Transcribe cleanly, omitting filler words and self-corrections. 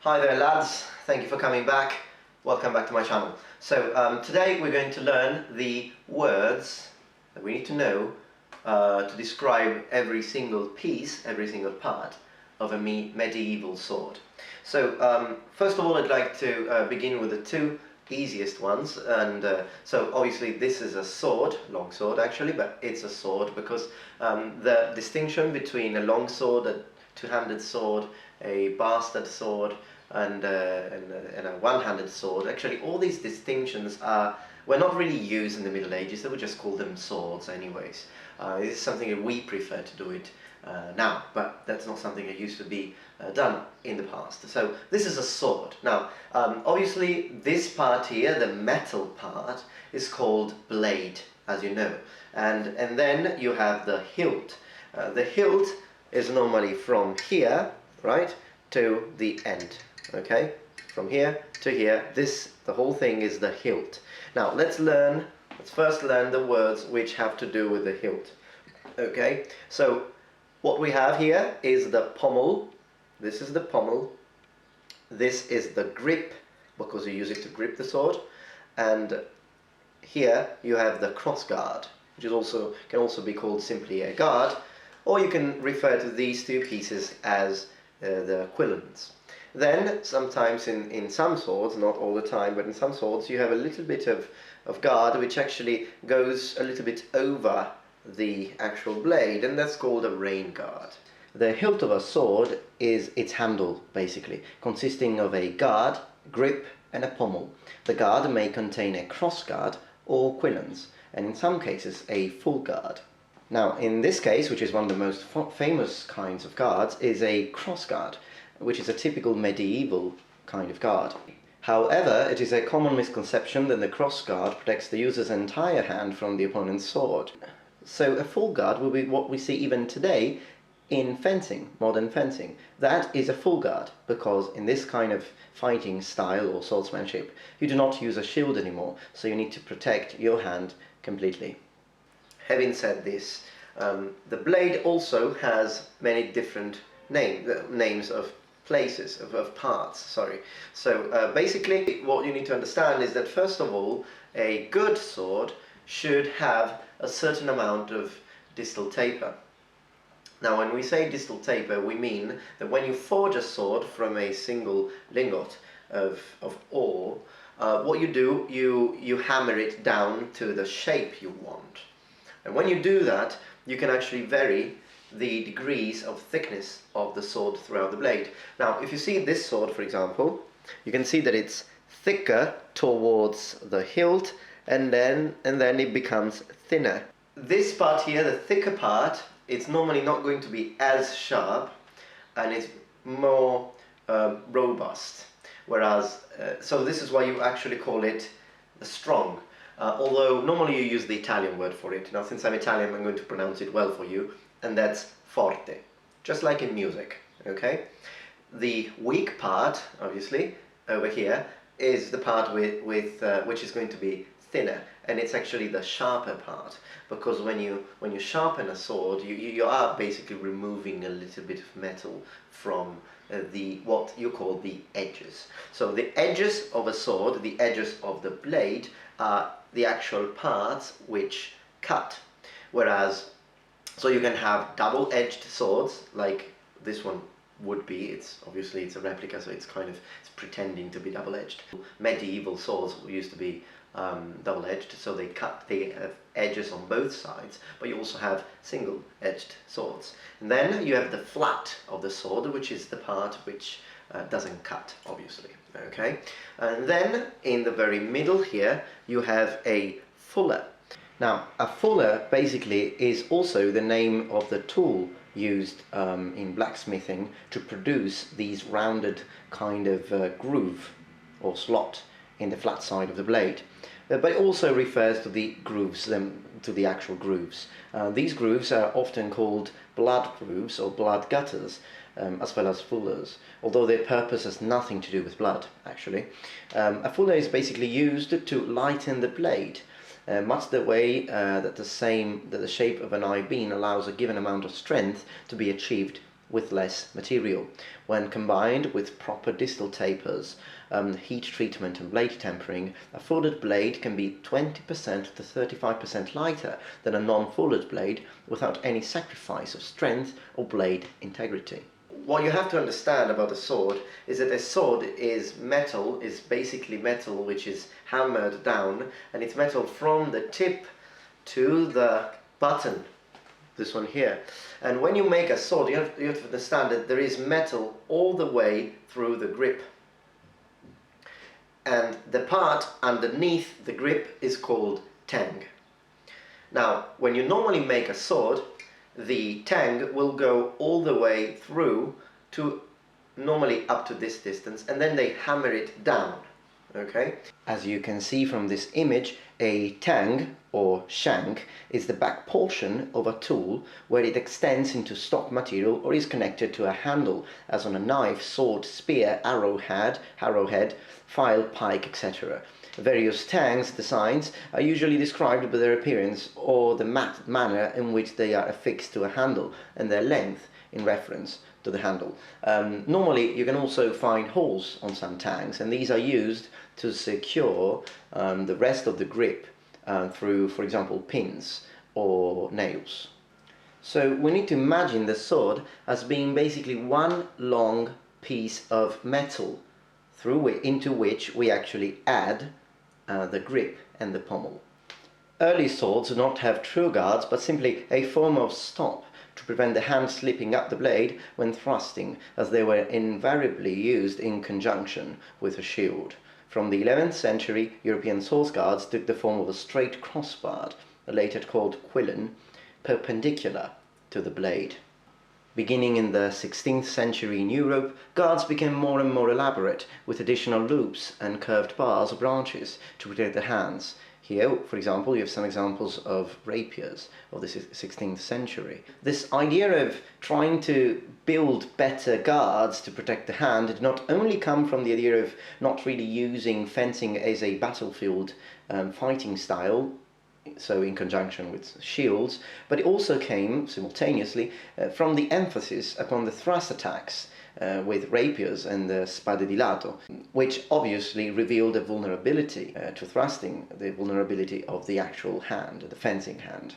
Hi there lads, thank you for coming back. Welcome back to my channel. So today we're going to learn the words that we need to know to describe every single piece, every single part of a medieval sword. So first of all I'd like to begin with the two easiest ones, and so obviously this is a sword, long sword actually, but it's a sword because the distinction between a long sword, a two-handed sword, a bastard sword and a one-handed sword, actually all these distinctions were not really used in the Middle Ages. They would just call them swords anyways. This is something that we prefer to do it now, but that's not something that used to be done in the past. So this is a sword. Now obviously this part here, the metal part, is called blade, as you know, and then you have the hilt. The hilt is normally from here, right, to the end, okay, from here to here. The whole thing is the hilt. Now let's first learn the words which have to do with the hilt. Okay, so what we have here is the pommel. This is the pommel. This is the grip, because you use it to grip the sword, and here you have the cross guard, which can also be called simply a guard, or you can refer to these two pieces as the quillons. Then sometimes in some swords, not all the time, but in some swords you have a little bit of guard which actually goes a little bit over the actual blade, and that's called a rain guard. The hilt of a sword is its handle, basically, consisting of a guard, grip and a pommel. The guard may contain a cross guard or quillons, and in some cases a full guard. Now, in this case, which is one of the most famous kinds of guards, is a cross guard, which is a typical medieval kind of guard. However, it is a common misconception that the cross guard protects the user's entire hand from the opponent's sword. So a full guard will be what we see even today in fencing, modern fencing. That is a full guard, because in this kind of fighting style or swordsmanship, you do not use a shield anymore, so you need to protect your hand completely. Having said this, the blade also has many different names of places, of parts, sorry. So basically what you need to understand is that first of all, a good sword should have a certain amount of distal taper. Now when we say distal taper, we mean that when you forge a sword from a single lingot of ore, what you do, you hammer it down to the shape you want. And when you do that, you can actually vary the degrees of thickness of the sword throughout the blade. Now, if you see this sword, for example, you can see that it's thicker towards the hilt, and then it becomes thinner. This part here, the thicker part, it's normally not going to be as sharp, and it's more robust. Whereas, so this is why you actually call it the strong. Although normally you use the Italian word for it. Now since I'm Italian, I'm going to pronounce it well for you, and that's forte, just like in music, okay? The weak part, obviously, over here, is the part which is going to be thinner, and it's actually the sharper part, because when you sharpen a sword, you are basically removing a little bit of metal from what you call the edges. So the edges of a sword, the edges of the blade, are the actual parts which cut. Whereas, so you can have double-edged swords like this one would be. Obviously it's a replica, so it's pretending to be double-edged. Medieval swords used to be double-edged, so they have edges on both sides, but you also have single-edged swords. And then you have the flat of the sword, which is the part which doesn't cut, obviously, okay? And then in the very middle here you have a fuller. Now a fuller basically is also the name of the tool used in blacksmithing to produce these rounded kind of groove or slot in the flat side of the blade. But it also refers to the grooves, to the actual grooves. These grooves are often called blood grooves or blood gutters, as well as fullers, although their purpose has nothing to do with blood, actually. A fuller is basically used to lighten the blade, much the way that the shape of an I-beam allows a given amount of strength to be achieved with less material. When combined with proper distal tapers, heat treatment and blade tempering, a folded blade can be 20% to 35% lighter than a non-folded blade without any sacrifice of strength or blade integrity. What you have to understand about a sword is that a sword is metal, is basically metal which is hammered down, and it's metal from the tip to the button, this one here. And when you make a sword, you have to understand that there is metal all the way through the grip. And the part underneath the grip is called tang. Now, when you normally make a sword, the tang will go all the way through to normally up to this distance, and then they hammer it down. Okay? As you can see from this image, a tang or shank is the back portion of a tool where it extends into stock material or is connected to a handle, as on a knife, sword, spear, arrowhead, file, pike, etc. Various tangs designs are usually described by their appearance or the manner in which they are affixed to a handle and their length in reference to the handle. Normally you can also find holes on some tangs, and these are used to secure the rest of the grip through, for example, pins or nails. So we need to imagine the sword as being basically one long piece of metal into which we actually add the grip and the pommel. Early swords do not have true guards, but simply a form of stop to prevent the hand slipping up the blade when thrusting, as they were invariably used in conjunction with a shield. From the 11th century, European sword guards took the form of a straight crossbar, later called quillen, perpendicular to the blade. Beginning in the 16th century in Europe, guards became more and more elaborate, with additional loops and curved bars or branches to protect the hands. Here, for example, you have some examples of rapiers of the 16th century. This idea of trying to build better guards to protect the hand did not only come from the idea of not really using fencing as a battlefield fighting style, so in conjunction with shields, but it also came simultaneously from the emphasis upon the thrust attacks with rapiers and the spade di lato, which obviously revealed a vulnerability to thrusting, the vulnerability of the actual hand, the fencing hand.